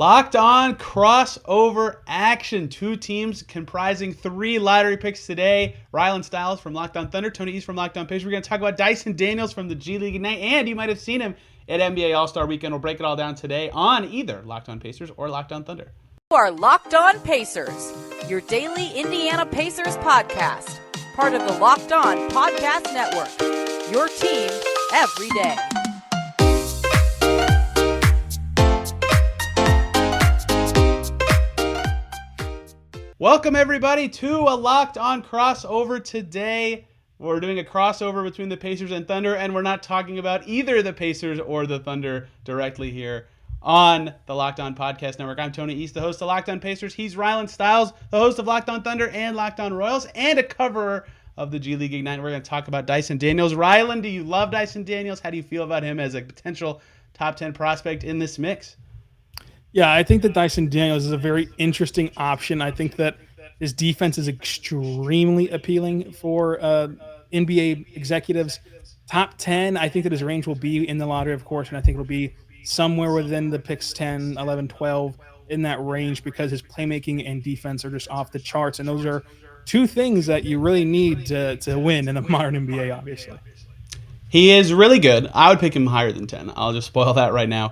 Locked on crossover action. Two teams comprising three lottery picks today. Rylan Stiles from Locked On Thunder, Tony East from Locked On Pacers. We're going to talk about Dyson Daniels from the G League Ignite, and you might have seen him at NBA All-Star Weekend. We'll break it all down today on either Locked On Pacers or Locked On Thunder. You are Locked On Pacers, your daily Indiana Pacers podcast. Part of the Locked On Podcast Network, your team every day. Welcome, everybody, to a Locked On crossover today. We're doing a crossover between the Pacers and Thunder, and we're not talking about either the Pacers or the Thunder directly here on the Locked On Podcast Network. I'm Tony East, the host of Locked On Pacers. He's Rylan Stiles, the host of Locked On Thunder and Locked On Royals, and a coverer of the G League Ignite. We're going to talk about Dyson Daniels. Rylan, do you love Dyson Daniels? How do you feel about him as a potential top 10 prospect in this mix? Yeah, I think that Dyson Daniels is a very interesting option. I think that his defense is extremely appealing for NBA executives. Top 10, I think that his range will be in the lottery, of course, and I think it'll be somewhere within the picks 10, 11, 12 in that range because his playmaking and defense are just off the charts. And those are two things that you really need to win in the modern NBA, obviously. He is really good. I would pick him higher than 10. I'll just spoil that right now.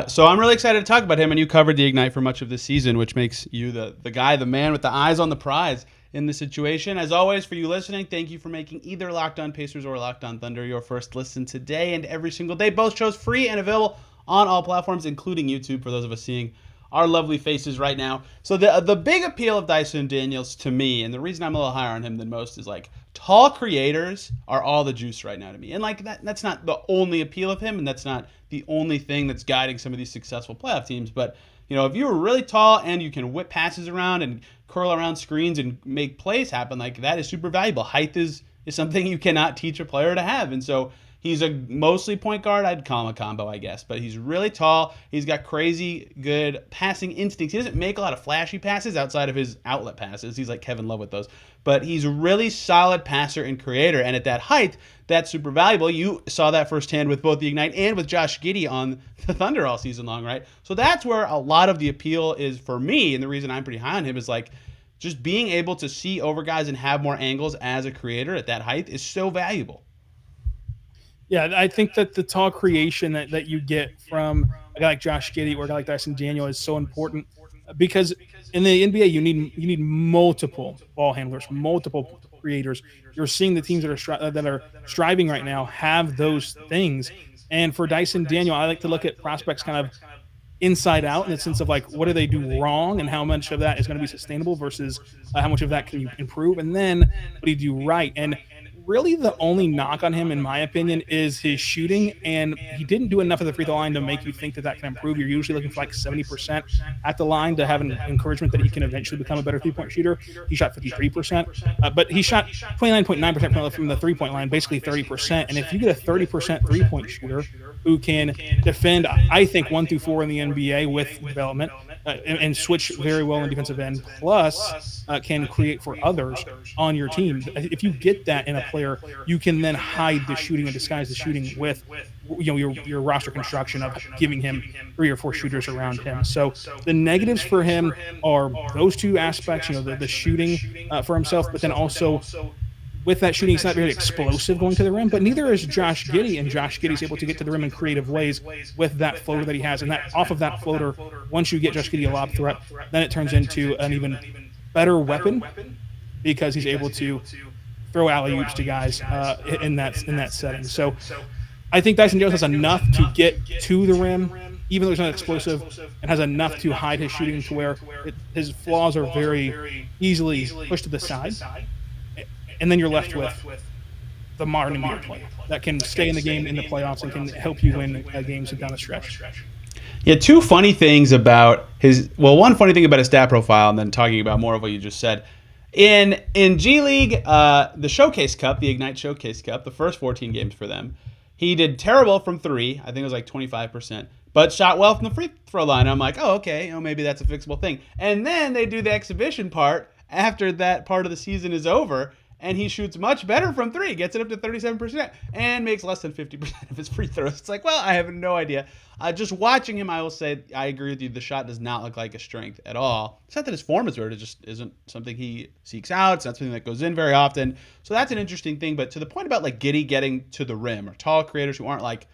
So I'm really excited to talk about him, and you covered the Ignite for much of the season, which makes you the guy, the man with the eyes on the prize in this situation. As always, for you listening, thank you for making either Locked On Pacers or Locked On Thunder your first listen today and every single day. Both shows free and available on all platforms, including YouTube, for those of us seeing our lovely faces right now. So the big appeal of Dyson Daniels to me, and the reason I'm a little higher on him than most, is like tall creators are all the juice right now to me. And like that's not the only appeal of him, and that's not the only thing that's guiding some of these successful playoff teams. But you know, if you're really tall and you can whip passes around and curl around screens and make plays happen, like that is super valuable. Height is something you cannot teach a player to have, and so he's a mostly point guard. I'd call him a combo, I guess. But he's really tall. He's got crazy good passing instincts. He doesn't make a lot of flashy passes outside of his outlet passes. He's like Kevin Love with those. But he's a really solid passer and creator. And at that height, that's super valuable. You saw that firsthand with both the Ignite and with Josh Giddey on the Thunder all season long, right? So that's where a lot of the appeal is for me. And the reason I'm pretty high on him is like just being able to see over guys and have more angles as a creator at that height is so valuable. Yeah, I think that the tall creation that you get from a guy like Josh Giddey or a guy like Dyson Daniels is so important because in the NBA you need multiple ball handlers, multiple creators. You're seeing the teams that are striving right now have those things. And for Dyson Daniels, I like to look at prospects kind of inside out in the sense of like what do they do wrong and how much of that is going to be sustainable versus how much of that can you improve, and then what do you do right. And really the only knock on him, in my opinion, is his shooting, and he didn't do enough of the free throw line to make you think that can improve. You're usually looking for like 70% at the line to have an encouragement that he can eventually become a better three-point shooter. He shot 53%, but he shot 29.9% from the three-point line, basically 30%. And if you get a 30% three-point shooter who can defend, I think, 1 through 4 in the NBA with development, and switch very well in defensive end, plus can create for others on your team. If you get that in a player, you can then hide the shooting and disguise the shooting with your roster construction of giving him 3 or 4 shooters around him. So the negatives for him are those two aspects, the shooting for himself, but then also with that shooting, he's not very explosive going to the rim, but neither is Josh Giddey, and Josh Giddey's able to get to the rim in creative ways with that floater that he has. And that off of that floater, once you get Josh Giddey a lob threat, then it turns into an even better weapon because he's able to throw alley-oops to guys in that setting. So I think Dyson Daniels has enough to get to the rim, even though he's not explosive, and has enough to hide his shooting to where his flaws are very easily pushed to the side. And then you're left with the modern NBA player that can stay in the game in the playoffs and can help you win games down the stretch. Yeah, two funny things about one funny thing about his stat profile, and then talking about more of what you just said. In G League, the Showcase Cup, the Ignite Showcase Cup, the first 14 games for them, he did terrible from 3. I think it was like 25%, but shot well from the free throw line. I'm like, oh, okay, maybe that's a fixable thing. And then they do the exhibition part after that part of the season is over, and he shoots much better from three, gets it up to 37%, and makes less than 50% of his free throws. It's like, well, I have no idea. Just watching him, I will say I agree with you. The shot does not look like a strength at all. It's not that his form is weird. It just isn't something he seeks out. It's not something that goes in very often. So that's an interesting thing. But to the point about like Giddey getting to the rim, or tall creators who aren't like,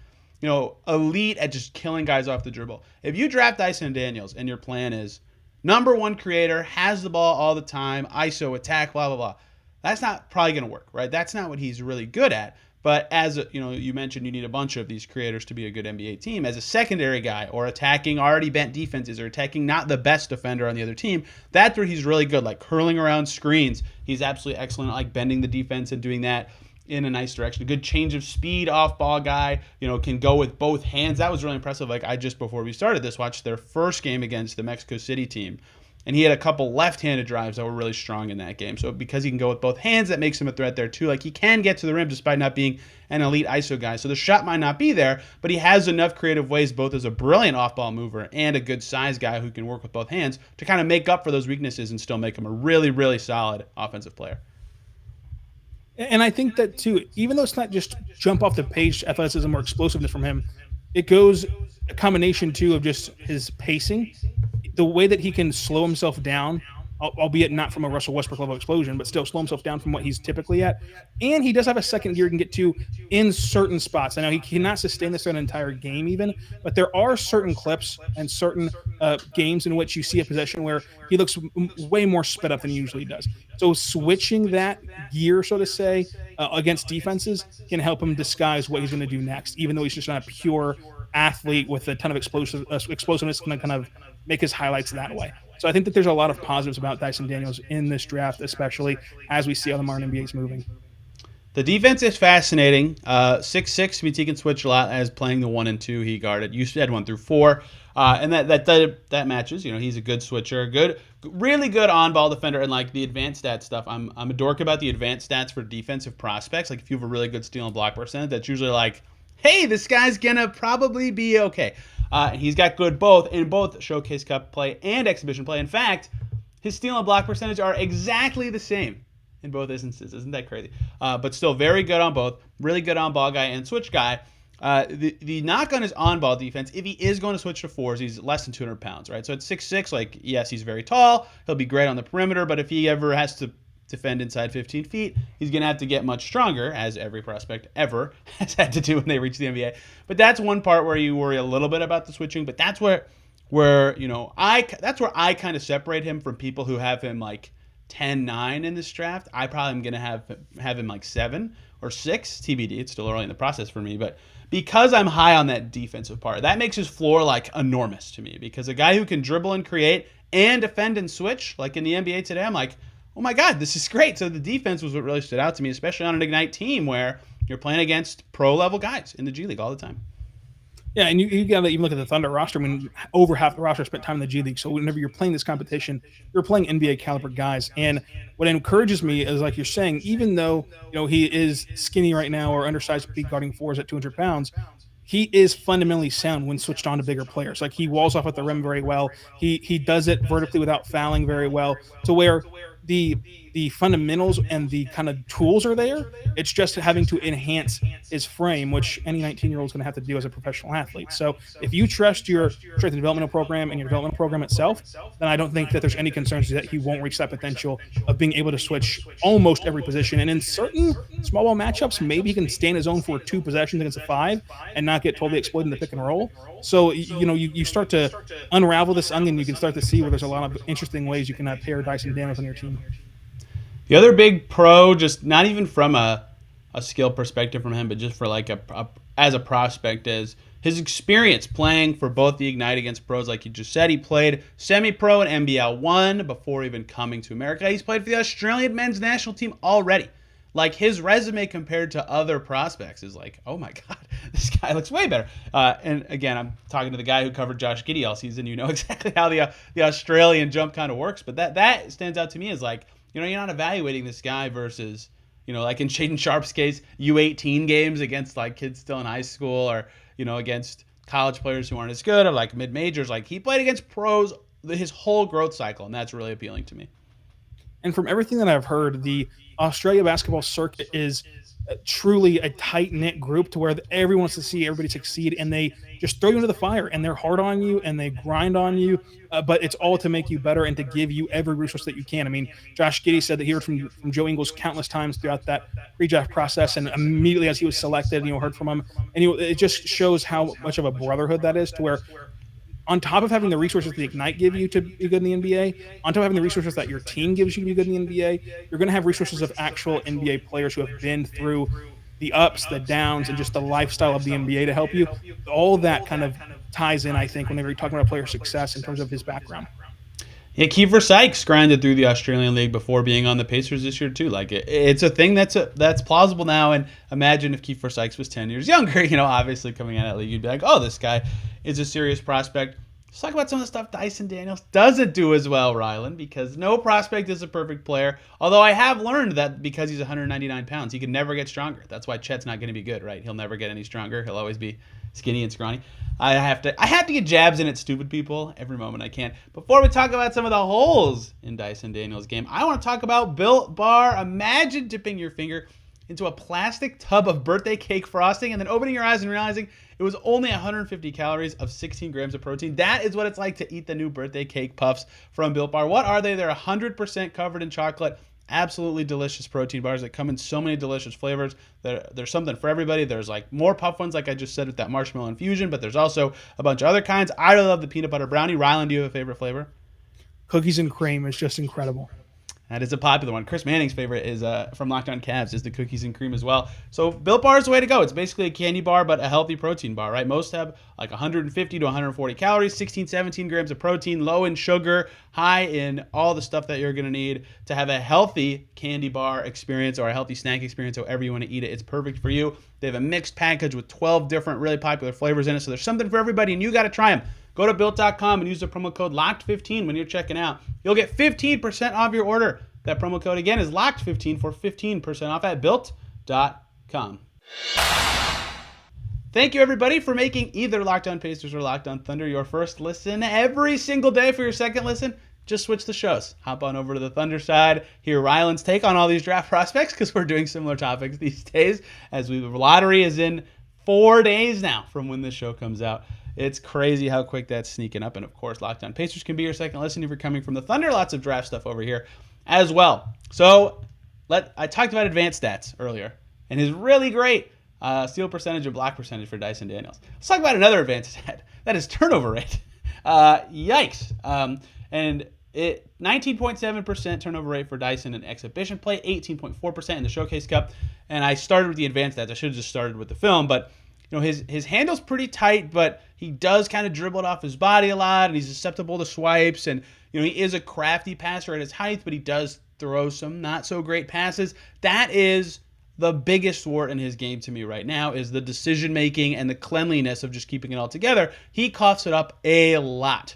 elite at just killing guys off the dribble. If you draft Dyson Daniels and your plan is number one creator, has the ball all the time, ISO, attack, blah, blah, blah, that's not probably going to work, right? That's not what he's really good at. But as you mentioned, you need a bunch of these creators to be a good NBA team. As a secondary guy, or attacking already bent defenses, or attacking not the best defender on the other team, that's where he's really good, like curling around screens. He's absolutely excellent at like bending the defense and doing that in a nice direction. A good change of speed off ball guy, can go with both hands. That was really impressive. Like, I just before we started this watched their first game against the Mexico City team, and he had a couple left-handed drives that were really strong in that game. So because he can go with both hands, that makes him a threat there too. Like, he can get to the rim despite not being an elite ISO guy. So the shot might not be there, but he has enough creative ways, both as a brilliant off-ball mover and a good size guy who can work with both hands, to kind of make up for those weaknesses and still make him a really, really solid offensive player. And I think that too, even though it's not just jump off the page athleticism or explosiveness from him, it goes a combination too of just his pacing, the way that he can slow himself down, albeit not from a Russell Westbrook level explosion, but still slow himself down from what he's typically at. And he does have a second gear he can get to in certain spots. I know he cannot sustain this throughout an entire game even, but there are certain clips and certain games in which you see a possession where he looks way more sped up than he usually does. So switching that gear, so to say, against defenses can help him disguise what he's going to do next, even though he's just not a pure athlete with a ton of explosiveness, going to kind of make his highlights that way. So I think that there's a lot of positives about Dyson Daniels in this draft, especially as we see how the modern NBA is moving. The defense is fascinating. 6'6" means he can switch a lot as playing the 1 and 2 he guarded. You said 1 through 4. And that matches. He's a good switcher, really good on-ball defender, and like the advanced stat stuff. I'm a dork about the advanced stats for defensive prospects. Like if you have a really good steal and block percentage, that's usually like, hey, this guy's gonna probably be okay. He's got good in both Showcase Cup play and exhibition play. In fact, his steal and block percentage are exactly the same in both instances. Isn't that crazy? But still very good on both. Really good on-ball guy and switch guy. The knock on his on-ball defense, if he is going to switch to fours, he's less than 200 pounds, right? So at 6'6", like, yes, he's very tall. He'll be great on the perimeter, but if he ever has to defend inside 15 feet, he's going to have to get much stronger, as every prospect ever has had to do when they reach the NBA. But that's one part where you worry a little bit about the switching, but that's where I kind of separate him from people who have him like 10-9 in this draft. I probably am going to have him like 7 or 6, TBD. It's still early in the process for me, but because I'm high on that defensive part, that makes his floor like enormous to me, because a guy who can dribble and create and defend and switch like in the NBA today, I'm like, oh my God, this is great. So the defense was what really stood out to me, especially on an Ignite team where you're playing against pro-level guys in the G League all the time. Yeah, and you got to even look at the Thunder roster. I mean, over half the roster spent time in the G League. So whenever you're playing this competition, you're playing NBA caliber guys. And what encourages me is, like you're saying, even though he is skinny right now or undersized to be guarding fours at 200 pounds, he is fundamentally sound when switched on to bigger players. Like, he walls off at the rim very well. He does it vertically without fouling very well, to where the fundamentals and the kind of tools are there. It's just having to enhance his frame, which any 19-year-old is going to have to do as a professional athlete. So if you trust your strength and developmental program and your developmental program itself, then I don't think that there's any concerns that he won't reach that potential of being able to switch almost every position. And in certain small ball matchups, maybe he can stay in his zone for 2 possessions against a 5 and not get totally exploited in the pick and roll. So, you start to unravel this onion. You can start to see where there's a lot of interesting ways you can pair Dyson Daniels on your team. The other big pro, just not even from a skill perspective from him, but just for like as a prospect, is his experience playing for both the Ignite against pros. Like you just said, he played semi-pro and NBL 1 before even coming to America. He's played for the Australian men's national team already. Like, his resume compared to other prospects is like, oh my God, this guy looks way better. And again, I'm talking to the guy who covered Josh Giddey all season. You know exactly how the Australian jump kind of works. But that stands out to me as like, you're not evaluating this guy versus, like in Shaedon Sharp's case, U18 games against like kids still in high school, or, against college players who aren't as good, or like mid-majors. Like, he played against pros his whole growth cycle, and that's really appealing to me. And from everything that I've heard, the Australia basketball circuit is truly a tight knit group to where everyone wants to see everybody succeed, and they just throw you into the fire, and they're hard on you and they grind on you. But it's all to make you better and to give you every resource that you can. I mean, Josh Giddey said that he heard from Joe Ingles countless times throughout that pre-draft process, and immediately as he was selected, heard from him, and it just shows how much of a brotherhood that is. To where on top of having the resources the Ignite give you to be good in the NBA, on top of having the resources that your team gives you to be good in the NBA, you're going to have resources of actual NBA players who have been through the ups, the downs, and just the lifestyle of the NBA to help you. All that kind of ties in, I think, whenever you're talking about player success in terms of his background. Yeah, Kiefer Sykes grinded through the Australian League before being on the Pacers this year too. Like it's a thing that's plausible now. And imagine if Kiefer Sykes was 10 years younger. Obviously coming out of that league, you'd be like, oh, this guy is a serious prospect. Let's talk about some of the stuff Dyson Daniels doesn't do as well, Rylan, because no prospect is a perfect player. Although I have learned that because he's 199 pounds, he can never get stronger. That's why Chet's not going to be good, right? He'll never get any stronger. He'll always be skinny and scrawny. I have to get jabs in at stupid people every moment I can. Before we talk about some of the holes in Dyson Daniels' game, I want to talk about Built Bar. Imagine dipping your finger into a plastic tub of birthday cake frosting and then opening your eyes and realizing it was only 150 calories of 16 grams of protein. That is what it's like to eat the new birthday cake puffs from Built Bar. What are they? They're 100% covered in chocolate. Absolutely delicious protein bars that come in so many delicious flavors. There's something for everybody. There's like more puff ones, like I just said, with that marshmallow infusion, but there's also a bunch of other kinds. I really love the peanut butter brownie. Rylan, do you have a favorite flavor? Cookies and cream is just incredible. That is a popular one. Chris Manning's favorite is from Locked On Cavs is the cookies and cream as well. So Built Bar is the way to go. It's basically a candy bar, but a healthy protein bar, right? Most have like 150 to 140 calories, 16, 17 grams of protein, low in sugar, high in all the stuff that you're going to need to have a healthy candy bar experience or a healthy snack experience, however you want to eat it. It's perfect for you. They have a mixed package with 12 different really popular flavors in it. So there's something for everybody, and you got to try them. Go to Built.com and use the promo code LOCKED15 when you're checking out. You'll get 15% off your order. That promo code, again, is LOCKED15 for 15% off at Built.com. Thank you, everybody, for making either Locked On Pacers or Locked On Thunder your first listen every single day. For your second listen, just switch the shows. Hop on over to the Thunder side, hear Rylan's take on all these draft prospects, because we're doing similar topics these days, as the lottery is in 4 days now from when this show comes out. It's crazy how quick that's sneaking up. And, of course, Locked On Pacers can be your second listen if you're coming from the Thunder. Lots of draft stuff over here as well. So I talked about advanced stats earlier and his really great steal percentage and block percentage for Dyson Daniels. Let's talk about another advanced stat. That is turnover rate. Yikes. And 19.7% turnover rate for Dyson in exhibition play, 18.4% in the Showcase Cup. And I started with the advanced stats. I should have just started with the film, but his handle's pretty tight, but he does kind of dribble it off his body a lot, and he's susceptible to swipes, and he is a crafty passer at his height, but he does throw some not so great passes. That is the biggest wart in his game to me right now, is the decision making and the cleanliness of just keeping it all together. He coughs it up a lot.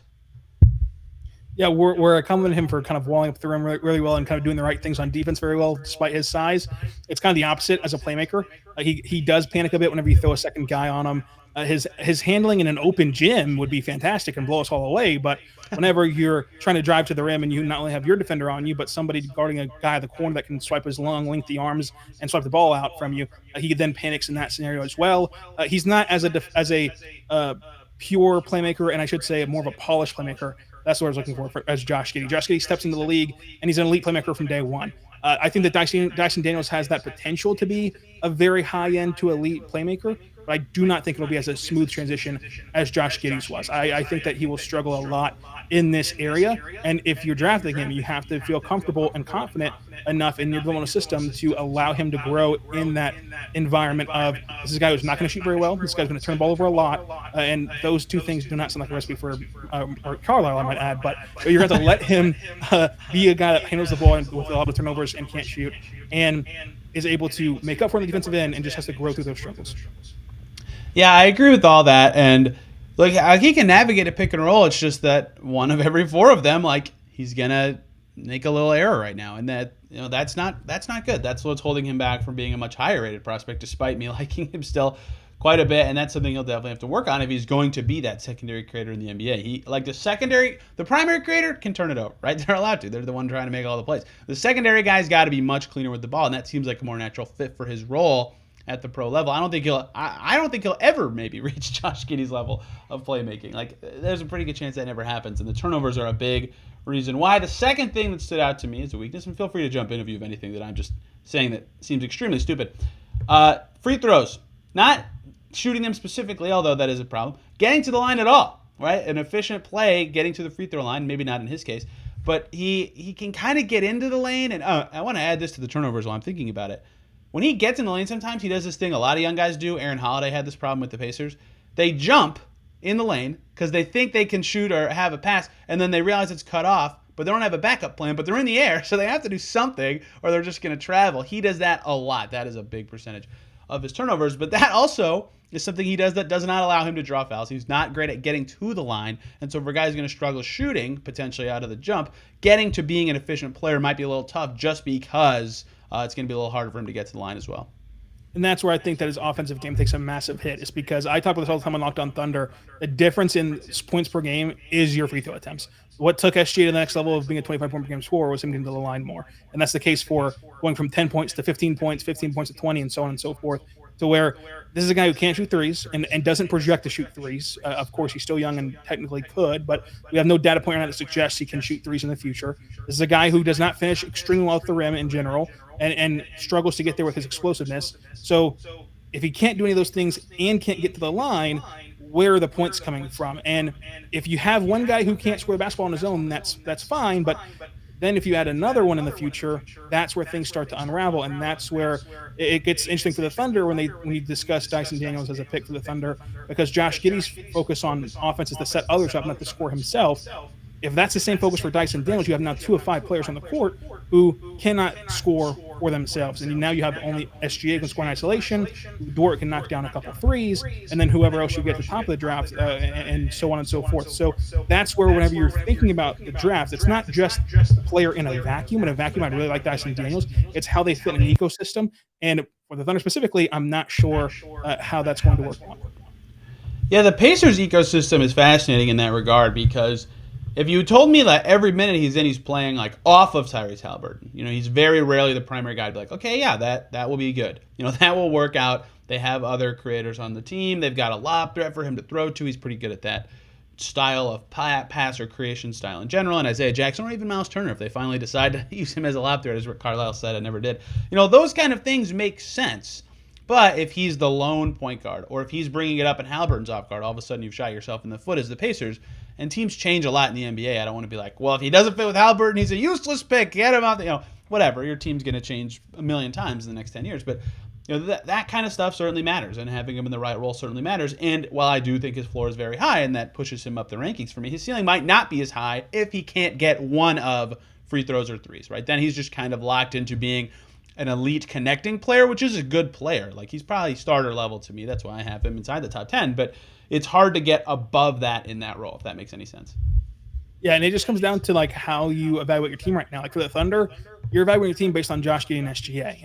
Yeah, we're complimenting him for kind of walling up the rim really well and kind of doing the right things on defense very well, despite his size. It's kind of the opposite as a playmaker. He does panic a bit whenever you throw a second guy on him. His handling in an open gym would be fantastic and blow us all away. But whenever you're trying to drive to the rim and you not only have your defender on you, but somebody guarding a guy at the corner that can swipe his long, lengthy arms and swipe the ball out from you, he then panics in that scenario as well. He's not as a pure playmaker, and I should say more of a polished playmaker. That's what I was looking for as Josh Giddey. Josh Giddey steps into the league, and he's an elite playmaker from day one. I think that Dyson Daniels has that potential to be a very high-end to elite playmaker, but I do not think it'll be as a smooth transition as Josh Giddey's was. I think that he will struggle a lot in this area, and if you're drafting him, you have to feel comfortable and confident enough in your bonus system to allow him to grow in that environment of, this is a guy who's not going to shoot very well, this guy's going to turn the ball over a lot, and those two things do not sound like a recipe for Carlisle, I might add, but you're going to let him be a guy that handles the ball with a lot of turnovers and can't shoot, and is able to make up for on the defensive end and just has to grow through those struggles. Yeah, I agree with all that, and look, he can navigate a pick and roll. It's just that one of every four of them, he's gonna make a little error right now, and that's not good. That's what's holding him back from being a much higher rated prospect, despite me liking him still quite a bit, and that's something he'll definitely have to work on if he's going to be that secondary creator in the NBA. The primary creator can turn it over, right? They're allowed to. They're the one trying to make all the plays. The secondary guy's got to be much cleaner with the ball, and that seems like a more natural fit for his role at the pro level. I don't think he'll ever maybe reach Josh Giddey's level of playmaking. Like, there's a pretty good chance that never happens, and the turnovers are a big reason why. The second thing that stood out to me as a weakness, and feel free to jump in if you have anything that I'm just saying that seems extremely stupid. Free throws. Not shooting them specifically, although that is a problem. Getting to the line at all, right? An efficient play, getting to the free throw line, maybe not in his case, but he can kind of get into the lane. And I want to add this to the turnovers while I'm thinking about it. When he gets in the lane, sometimes he does this thing a lot of young guys do. Aaron Holiday had this problem with the Pacers. They jump in the lane because they think they can shoot or have a pass, and then they realize it's cut off, but they don't have a backup plan, but they're in the air, so they have to do something or they're just going to travel. He does that a lot. That is a big percentage of his turnovers, but that also is something he does that does not allow him to draw fouls. He's not great at getting to the line, and so for guys going to struggle shooting, potentially out of the jump, getting to being an efficient player might be a little tough just because it's going to be a little harder for him to get to the line as well. And that's where I think that his offensive game takes a massive hit, is because I talk about this all the time on Locked On Thunder. The difference in points per game is your free throw attempts. What took SGA to the next level of being a 25-point per game scorer was him getting to the line more. And that's the case for going from 10 points to 15 points, 15 points to 20, and so on and so forth, to where this is a guy who can't shoot threes and doesn't project to shoot threes. Of course, he's still young and technically could, but we have no data point on that that suggests he can shoot threes in the future. This is a guy who does not finish extremely well at the rim in general and struggles to get there with his explosiveness. So if he can't do any of those things and can't get to the line, where are the points coming from? And if you have one guy who can't score the basketball on his own, that's fine. But then if you add another one in the future, that's where things start to unravel. And that's where it gets interesting for the Thunder when you discuss Dyson Daniels as a pick for the Thunder, because Josh Giddey's focus on offense is to set others up, not to score himself. If that's the same focus for Dyson Daniels, you have now 2 of 5 players on the court who cannot score for themselves. And now you have only SGA can score in isolation, Dort can knock down a couple threes, and then whoever else you get at the top of the draft, and so on and so forth. So that's where whenever you're thinking about the draft, it's not just a player in a vacuum. In a vacuum, I'd really like Dyson Daniels. It's how they fit in an ecosystem. And for the Thunder specifically, I'm not sure how that's going to work out. Yeah, the Pacers ecosystem is fascinating in that regard, because if you told me that every minute he's in, he's playing like off of Tyrese Haliburton, he's very rarely the primary guy to be like, okay, yeah, that will be good. That will work out. They have other creators on the team. They've got a lob threat for him to throw to. He's pretty good at that style of pass or creation style in general. And Isaiah Jackson or even Miles Turner, if they finally decide to use him as a lob threat, as Carlisle said, I never did. Those kind of things make sense. But if he's the lone point guard, or if he's bringing it up and Halliburton's off guard, all of a sudden you've shot yourself in the foot as the Pacers. And teams change a lot in the NBA. I don't want to be like, well, if he doesn't fit with Halliburton, he's a useless pick. Get him out there. Whatever. Your team's going to change a million times in the next 10 years. But that kind of stuff certainly matters, and having him in the right role certainly matters. And while I do think his floor is very high, and that pushes him up the rankings for me, his ceiling might not be as high if he can't get one of free throws or threes, right? Then he's just kind of locked into being an elite connecting player, which is a good player. Like, he's probably starter level to me. That's why I have him inside the top 10. But it's hard to get above that in that role, if that makes any sense. Yeah, and it just comes down to like how you evaluate your team right now. Like for the Thunder, you're evaluating your team based on Josh Giddey and SGA,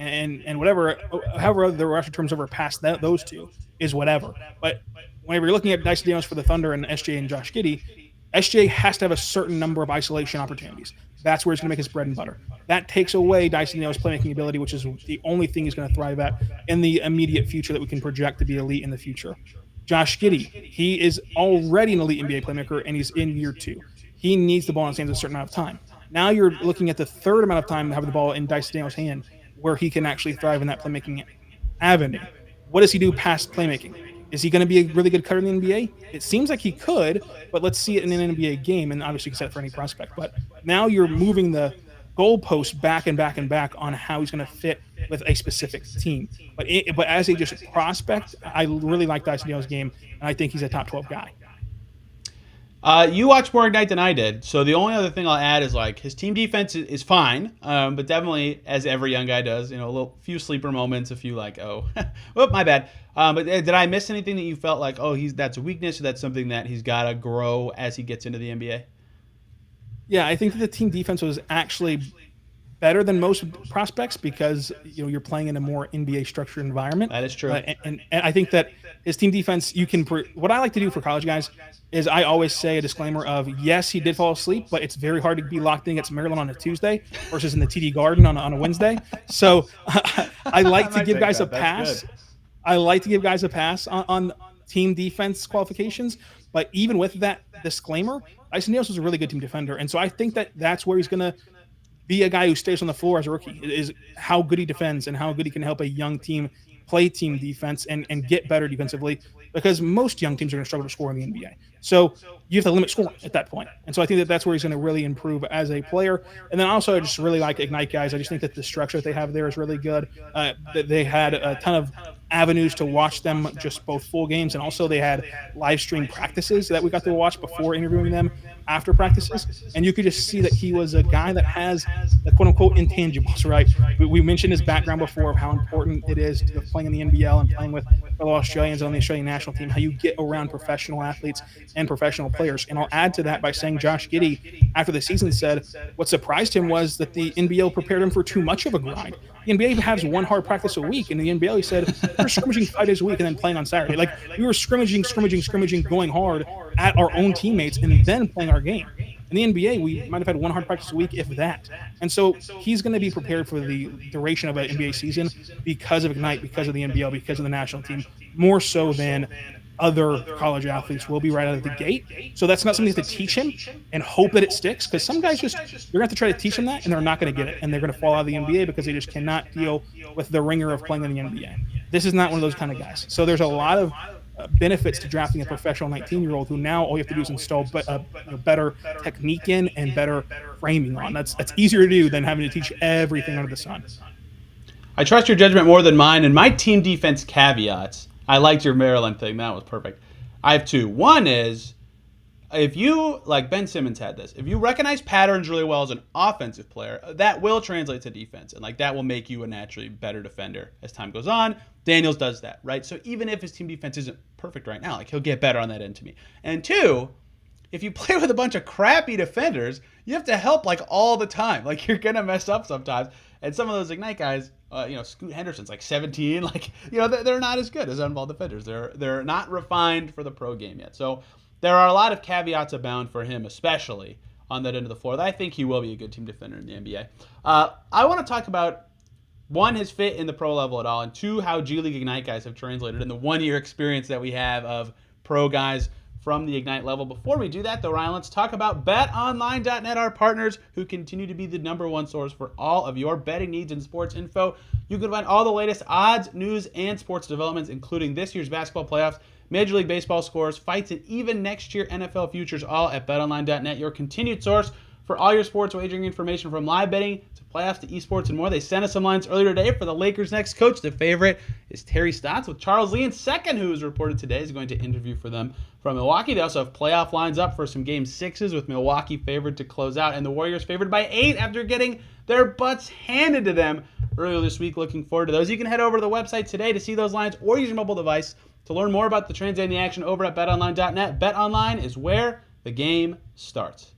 and whatever, however the roster terms over past those two is whatever. But whenever you're looking at Dyson Daniels for the Thunder and SGA and Josh Giddey, SGA has to have a certain number of isolation opportunities. That's where he's going to make his bread and butter. That takes away Dyson Daniels' playmaking ability, which is the only thing he's going to thrive at in the immediate future that we can project to be elite in the future. Josh Giddey, he is already an elite NBA playmaker, and he's in year 2. He needs the ball in his hands a certain amount of time. Now you're looking at the third amount of time having the ball in Dyson Daniels' hand, where he can actually thrive in that playmaking avenue. What does he do past playmaking? Is he going to be a really good cutter in the NBA? It seems like he could, but let's see it in an NBA game, and obviously you can set it for any prospect. But now you're moving the goalposts back and back and back on how he's going to fit with a specific team. But as a just prospect, I really like Dyson Daniels' game, and I think he's a top 12 guy. You watched more Ignite than I did, so the only other thing I'll add is like his team defense is fine, but definitely, as every young guy does, a few sleeper moments, a few like, oh, my bad. But did I miss anything that you felt like, that's a weakness, or that's something that he's got to grow as he gets into the NBA? Yeah, I think that the team defense was actually better than most prospects because you're playing in a more NBA structured environment. That is true. And I think that his team defense, what I like to do for college guys is I always say a disclaimer of, yes, he did fall asleep, but it's very hard to be locked in against Maryland on a Tuesday versus in the TD Garden on a Wednesday. So I like to give guys a pass. I like to give guys a pass on team defense qualifications. But even with that disclaimer, Dyson Daniels was a really good team defender. And so I think that that's where he's going to be a guy who stays on the floor as a rookie, is how good he defends and how good he can help a young team play team defense and get better defensively, because most young teams are going to struggle to score in the NBA. So you have to limit scoring at that point. And so I think that that's where he's going to really improve as a player. And then also I just really like Ignite guys. I just think that the structure that they have there is really good. They had a ton of avenues to watch them, just both full games, and also they had live stream practices that we got to watch before interviewing them after practices. And you could just see that he was a guy that has the quote unquote intangibles, right? We mentioned his background before of how important it is to playing in the NBL and playing with fellow Australians on the Australian national team, how you get around professional athletes and professional players. And I'll add to that by saying Josh Giddey, after the season, said what surprised him was that the NBL prepared him for too much of a grind. The NBA has one hard practice a week. In the NBL, he said, we're scrimmaging 5 days a week and then playing on Saturday. Like, we were scrimmaging, going hard at our own teammates and then playing our game. In the NBA, we might have had one hard practice a week, if that. And so he's going to be prepared for the duration of an NBA season because of Ignite, because of the NBL, because of the national team, more so than other college athletes will be right out of the gate. So that's not something to teach him and hope that it sticks, because some guys you're going to have to try to teach them that and they're not going to get it, and they're going to fall out of the NBA because they just cannot deal with the ringer of playing in the NBA. This is not one of those kind of guys. So there's a lot of benefits to drafting a professional 19-year-old who now all you have to do is install better technique in and better framing on. That's easier to do than having to teach everything under the sun. I trust your judgment more than mine, and my team defense caveats. I liked your Maryland thing. That was perfect. I have two. One is, if you, like Ben Simmons had this, if you recognize patterns really well as an offensive player, that will translate to defense. And that will make you a naturally better defender as time goes on. Daniels does that, right? So even if his team defense isn't perfect right now, he'll get better on that end to me. And two, if you play with a bunch of crappy defenders, you have to help all the time. You're going to mess up sometimes. And some of those Ignite guys, Scoot Henderson's 17, they're not as good as unball defenders. They're not refined for the pro game yet. So there are a lot of caveats abound for him, especially on that end of the floor, that I think he will be a good team defender in the NBA. I want to talk about, one, his fit in the pro level at all, and two, how G League Ignite guys have translated in the 1-year experience that we have of pro guys from the Ignite level. Before we do that, though, Ryan, let's talk about BetOnline.net, our partners who continue to be the #1 source for all of your betting needs and sports info. You can find all the latest odds, news, and sports developments, including this year's basketball playoffs, Major League Baseball scores, fights, and even next year NFL futures, all at BetOnline.net, your continued source for all your sports wagering information, from live betting to playoffs to esports and more. They sent us some lines earlier today for the Lakers' next coach. The favorite is Terry Stotts, with Charles Lee in second, who is reported today is going to interview for them from Milwaukee. They also have playoff lines up for some Game 6s, with Milwaukee favored to close out and the Warriors favored by 8 after getting their butts handed to them earlier this week. Looking forward to those. You can head over to the website today to see those lines, or use your mobile device to learn more about the trends and the action over at BetOnline.net. BetOnline is where the game starts.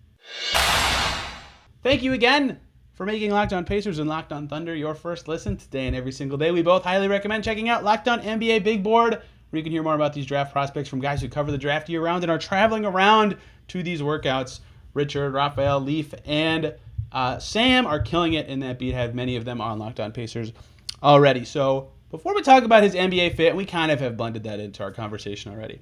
Thank you again for making Locked On Pacers and Locked On Thunder your first listen today and every single day. We both highly recommend checking out Locked On NBA Big Board, where you can hear more about these draft prospects from guys who cover the draft year-round and are traveling around to these workouts. Richard, Raphael, Leaf, and Sam are killing it in that beat. Have many of them on Locked On Pacers already. So before we talk about his NBA fit, and we kind of have blended that into our conversation already,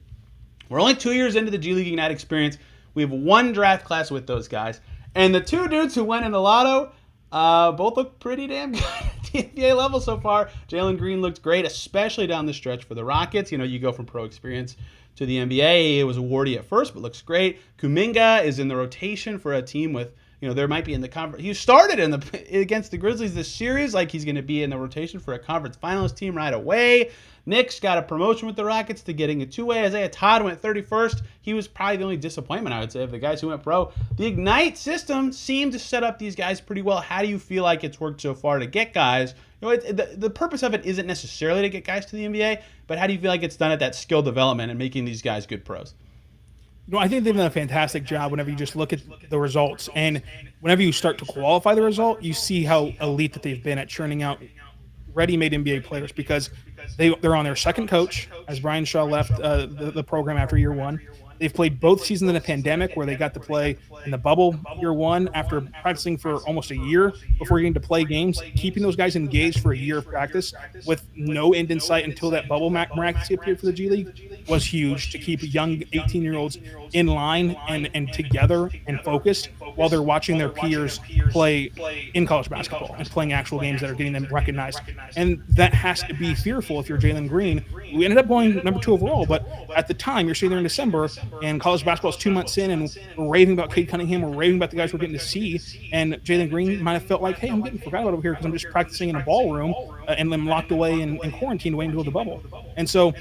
we're only 2 years into the G League Ignite experience. We have one draft class with those guys. And the two dudes who went in the lotto both look pretty damn good at the NBA level so far. Jalen Green looked great, especially down the stretch for the Rockets. You go from pro experience to the NBA. It was awardy at first, but looks great. Kuminga is in the rotation for a team with, there might be in the conference. He started against the Grizzlies this series, he's going to be in the rotation for a conference finalist team right away. Knicks got a promotion with the Rockets to getting a two-way. Isaiah Todd went 31st. He was probably the only disappointment, I would say, of the guys who went pro. The Ignite system seemed to set up these guys pretty well. How do you feel like it's worked so far to get guys? The purpose of it isn't necessarily to get guys to the NBA, but how do you feel like it's done at that skill development and making these guys good pros? I think they've done a fantastic job whenever you just look at the results. And whenever you start to qualify the result, you see how elite that they've been at churning out ready-made NBA players because they're on their second coach as Brian Shaw left the program after year one. They've played both seasons in a pandemic where they got to play in the bubble year one after practicing for almost a year before getting to play games, keeping those guys engaged for a year of practice with no end in sight until that bubble miraculously appeared for the G League was huge to keep young 18-year-olds in line and together and focused while they're watching their peers play in college basketball and playing actual games that are getting them recognized. And that has to be fearful if you're Jalen Green. We ended up going number 2 overall, but at the time, you're sitting there in December, and college basketball is 2 months in, and we're raving about Cade Cunningham, we're raving about the guys we're getting to see, and Jalen Green might have felt like, hey, I'm getting forgot about over here because I'm just practicing in a ballroom and I'm locked away in quarantine waiting to go to the bubble. And so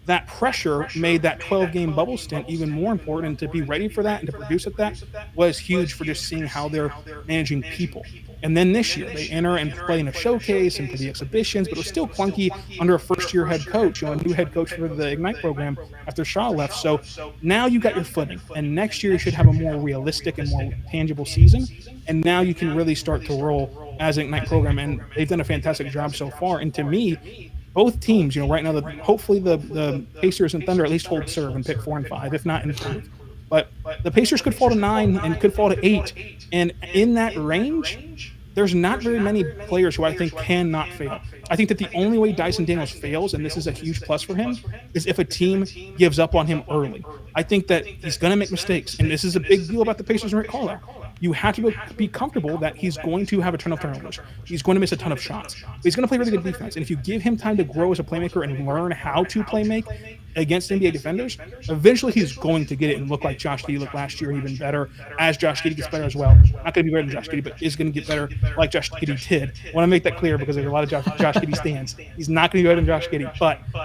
that pressure made that 12-game bubble stint even more important. To be ready for that and to produce at that was huge for just seeing how they're managing people. And then this year, they enter and play in a showcase and for the exhibitions, but it was still clunky under a first-year head coach, a new head coach for the Ignite program after Shaw left. So now you got your footing, and next year you should have a more realistic and more tangible season. And now you can really start to roll as an Ignite program, and they've done a fantastic job so far. And to me, both teams, right now, hopefully the Pacers and Thunder at least hold serve and pick 4 and 5, if not improve. But the Pacers could fall to 9 and could fall to 8. And in that range, there's not very many players who I think cannot fail. I think that the only way Dyson Daniels fails, and this is a huge plus for him, is if a team gives up on him early. I think that he's going to make mistakes, and this is a big deal about the Pacers and Rick Carlisle. You have to be comfortable that he's going to have a ton of turnovers. He's going to miss a ton of shots. But he's going to play really good defense. And if you give him time to grow as a playmaker and learn how to play make against NBA defenders, eventually he's going to get it and look like Josh Giddey looked last year, even better as Josh Giddey gets better as well. Not going to be better than Josh Giddey, but is going to get better like Josh Giddey did. I want to make that clear because there's a lot of Josh Giddey stands. He's not going to be better than Josh Giddey,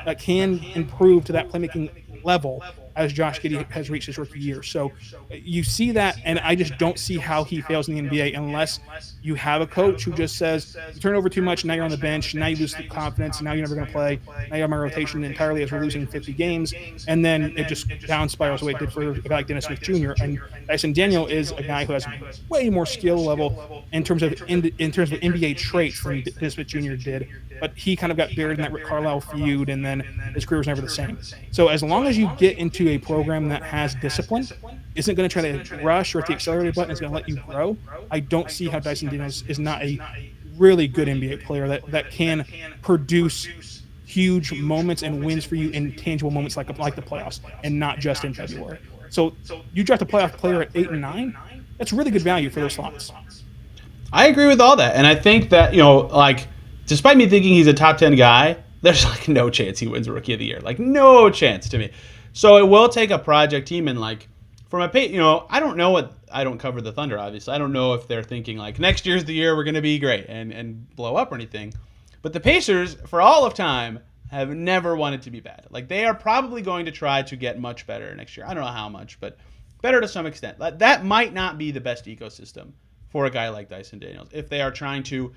but can improve to that playmaking level as Josh Giddey has reached his rookie year. So you see that, and I just don't see how he fails in the NBA unless you have a coach who just says, you turn over too much, now you're on the bench, now you lose the confidence, now you're never going to play, now you have my rotation entirely as we're losing 50 games, and then it just down spirals the way it did for a guy like Dennis Smith Jr. And Dyson Daniel is a guy who has way more skill level in terms of NBA traits than Dennis Smith Jr. did. But he kind of got buried in that Rick Carlisle feud, and then his career was never the same. So as long as you get into a program that has discipline, isn't going to try to rush or hit the accelerator button, is going to let you grow, I don't see how Dyson Daniels is not a really good NBA player that can produce huge moments and wins for you in tangible moments like the playoffs and not just in February. So you draft a playoff player at 8 and 9, that's really good value for those slots. I agree with all that. And I think that, despite me thinking he's a top 10 guy, there's no chance he wins Rookie of the Year. No chance to me. So it will take a project team and from a I don't know I don't cover the Thunder, obviously. I don't know if they're thinking next year's the year we're going to be great and blow up or anything. But the Pacers, for all of time, have never wanted to be bad. They are probably going to try to get much better next year. I don't know how much, but better to some extent. That might not be the best ecosystem for a guy like Dyson Daniels if they are trying to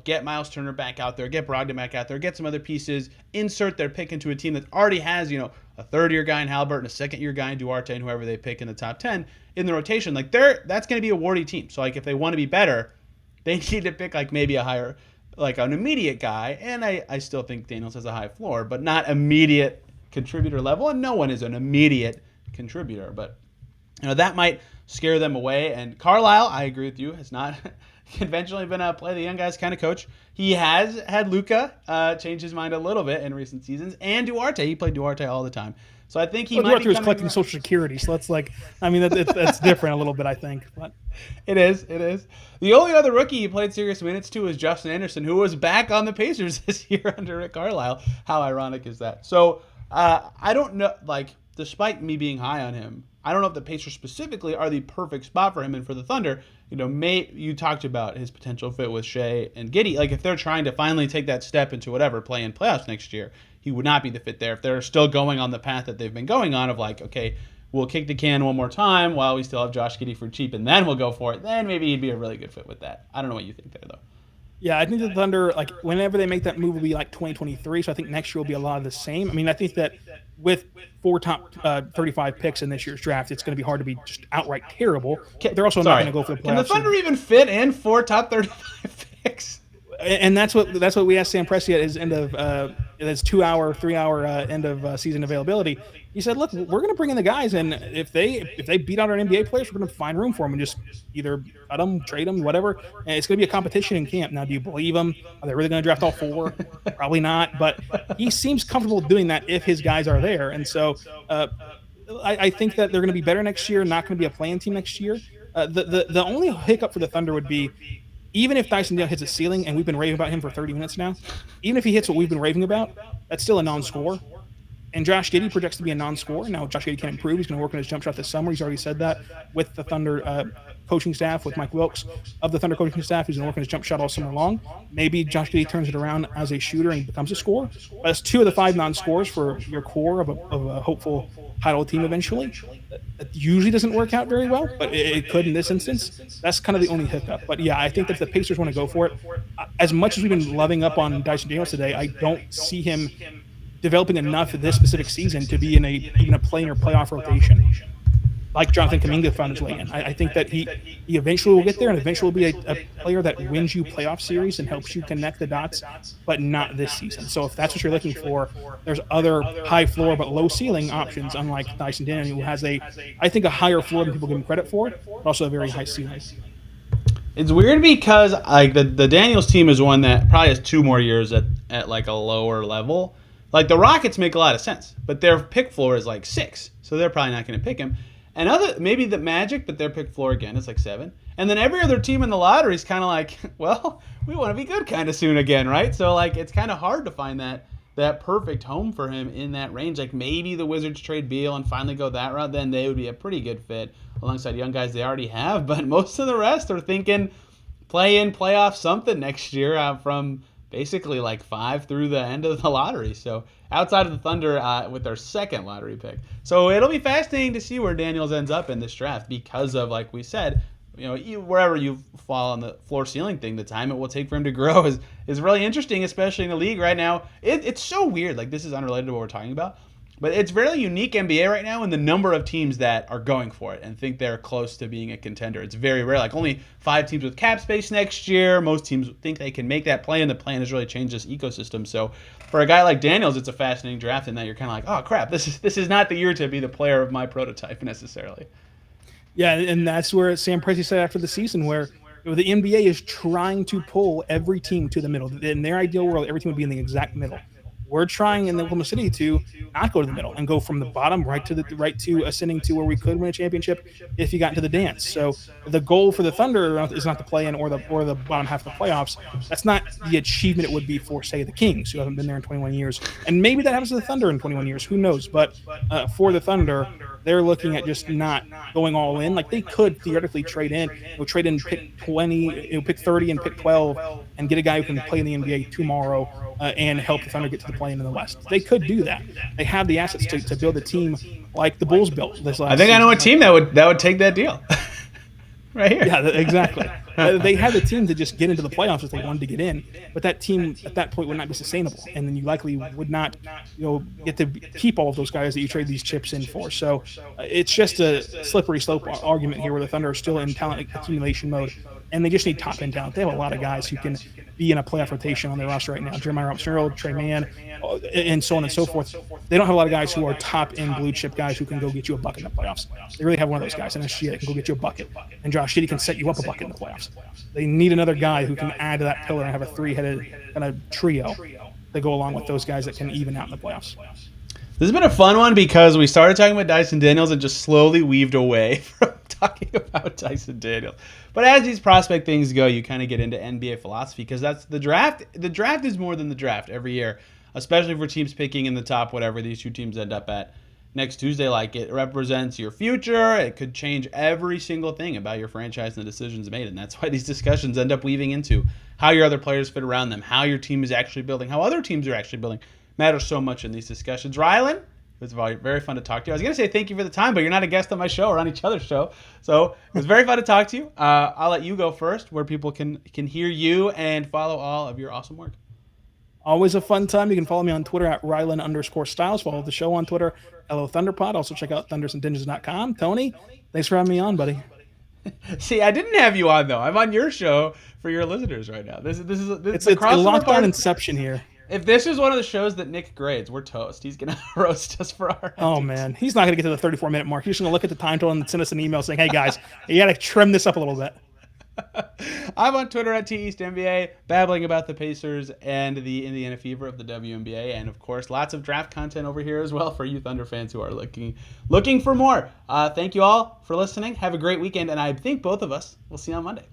get Miles Turner back out there, get Brogdon back out there, get some other pieces, insert their pick into a team that already has, a third-year guy in Halliburton, a second-year guy in Duarte, and whoever they pick in the top 10 in the rotation. That's going to be a warty team. So, if they want to be better, they need to pick, maybe a higher, an immediate guy. And I still think Daniels has a high floor, but not immediate contributor level. And no one is an immediate contributor. But, that might scare them away. And Carlisle, I agree with you, has not conventionally been a play the young guys kind of coach. He has had Luka change his mind a little bit in recent seasons, and Duarte. He played Duarte all the time. So I think he might Duarte was collecting Social Security, so that's that's different a little bit, I think. But It is. The only other rookie he played serious minutes to was Justin Anderson, who was back on the Pacers this year under Rick Carlisle. How ironic is that? So I don't know, despite me being high on him, I don't know if the Pacers specifically are the perfect spot for him. And for the Thunder, you talked about his potential fit with Shea and Giddey. If they're trying to finally take that step into whatever, play in playoffs next year, he would not be the fit there. If they're still going on the path that they've been going on of okay, we'll kick the can one more time while we still have Josh Giddey for cheap, and then we'll go for it, then maybe he'd be a really good fit with that. I don't know what you think there, though. Yeah, I think the Thunder, like whenever they make that move, will be like 2023. So I think next year will be a lot of the same. I mean, I think that with four top 35 picks in this year's draft, it's going to be hard to be just outright terrible. But they're also not going Sorry, to go for the can the playoffs. Thunder even fit in 4 top 35 picks? And that's what we asked Sam Presti at his end of his 2 hour, 3 hour end of season availability. He said, "Look, we're going to bring in the guys, and if they beat out our NBA players, we're going to find room for them and just either cut them, trade them, whatever. And it's going to be a competition in camp. Now, do you believe him? Are they really going to draft all four? Probably not. But he seems comfortable doing that if his guys are there. And so I think that they're going to be better next year. Not going to be a playing team next year. The only hiccup for the Thunder would be, even if Dyson Daniels hits a ceiling, and we've been raving about him for 30 minutes now, even if he hits what we've been raving about, that's still a non-scorer. And Josh Giddey projects to be a non-scorer. Now, Josh Giddey can improve. He's going to work on his jump shot this summer. He's already said that with the Thunder coaching staff, with Mike Wilkes of the Thunder coaching staff. He's going to work on his jump shot all summer long. Maybe Josh Giddey turns it around as a shooter and becomes a scorer. That's 2 of the 5 non-scorers for your core of a hopeful title team eventually. That usually doesn't work out very well, but it could in this instance. That's kind of the only hiccup. But yeah, I think that the Pacers want to go for it. As much as we've been loving up on Dyson Daniels today, I don't see him developing enough this specific season to be in even a playing or playoff rotation, like Jonathan Kuminga found his way in. I think that he eventually will get there, and eventually will be a player that wins you playoff series and helps you connect the dots, but not this season. So if that's what you're looking for, there's other high floor but low ceiling options, unlike Dyson Daniels, who has I think a higher floor than people give him credit for, but also a very high ceiling. It's weird because like the Daniels team is one that probably has 2 more years at like a lower level. Like the Rockets make a lot of sense, but their pick floor is like 6, so they're probably not going to pick him. And maybe the Magic, but their pick floor again is like 7. And then every other team in the lottery is kind of like, well, we want to be good kind of soon again, right? So like it's kind of hard to find that perfect home for him in that range. Like maybe the Wizards trade Beal and finally go that route, then they would be a pretty good fit alongside young guys they already have. But most of the rest are thinking play in, playoff something next year from basically like 5 through the end of the lottery. So outside of the Thunder with their second lottery pick. So it'll be fascinating to see where Daniels ends up in this draft because of, like we said, wherever you fall on the floor ceiling thing, the time it will take for him to grow is really interesting, especially in the league right now. It's so weird. Like this is unrelated to what we're talking about. But it's really unique NBA right now in the number of teams that are going for it and think they're close to being a contender. It's very rare. Like only 5 teams with cap space next year. Most teams think they can make that play, and the plan has really changed this ecosystem. So for a guy like Daniels, it's a fascinating draft in that you're kind of like, oh crap, this is not the year to be the player of my prototype necessarily. Yeah, and that's where Sam Presti said after the season, where the NBA is trying to pull every team to the middle. In their ideal world, every team would be in the exact middle. We're trying in the Oklahoma City to not go to the middle and go from the bottom right to ascending to where we could win a championship if you got into the dance. So the goal for the Thunder is not to play in or the bottom half of the playoffs. That's not the achievement it would be for, say, the Kings, who haven't been there in 21 years. And maybe that happens to the Thunder in 21 years. Who knows? But for the Thunder, they're looking at just not going all in. Like they could theoretically trade in pick 20, pick 30 and pick 12 and get a guy who can play in the NBA tomorrow and help the Thunder get to the play-in the West. They could do that. They have the assets to build a team like the Bulls built this last I think season. I know a team that would take that deal. Right here. Yeah, exactly. They had the team to just get into the playoffs if they wanted to get in, but that team at that point would not be sustainable, and then you likely would not, get to keep all of those guys that you trade these chips in for. So it's just a slippery slope argument here, where the Thunder are still in talent accumulation mode, and they just need top end talent. They have a lot of guys who can be in a playoff rotation on their roster right now. Jeremiah Robinson-Earl, Trey Mann, and so on and so forth. They don't have a lot of guys who are top end blue chip guys who can go get you a bucket in the playoffs. They really have one of those guys, and SGA that can go get you a bucket, and Josh Giddey can set you up a bucket in the playoffs. They need another guy who can add to that pillar and have a 3-headed kind of trio to go along with those guys that can even out in the playoffs. This has been a fun one because we started talking about Dyson Daniels and just slowly weaved away from talking about Dyson Daniels. But as these prospect things go, you kind of get into NBA philosophy because that's the draft. The draft is more than the draft every year, especially for teams picking in the top whatever these 2 teams end up at next Tuesday. Like it represents your future. It could change every single thing about your franchise and the decisions made. And that's why these discussions end up weaving into how your other players fit around them, how your team is actually building, how other teams are actually building. Matters so much in these discussions. Rylan, It was very fun to talk to you. I was going to say thank you for the time, but you're not a guest on my show or on each other's show. So it was very fun to talk to you. I'll let you go first, where people can hear you and follow all of your awesome work. Always a fun time. You can follow me on Twitter at Rylan_Stiles. Follow the show on Twitter, Hello Thunderpod. Also check out thundersanddanges.com. Tony, thanks for having me on, buddy. See, I didn't have you on though. I'm on your show for your listeners right now. This is it's a lockdown inception here. If this is one of the shows that Nick grades, we're toast. He's gonna roast us for our. Oh man, he's not gonna get to the 34-minute mark. He's just gonna look at the time total and send us an email saying, "Hey guys, you gotta trim this up a little bit." I'm on Twitter at TEastNBA, babbling about the Pacers and the Indiana Fever of the WNBA, and of course, lots of draft content over here as well for you Thunder fans who are looking for more. Thank you all for listening. Have a great weekend, and I think both of us will see you on Monday.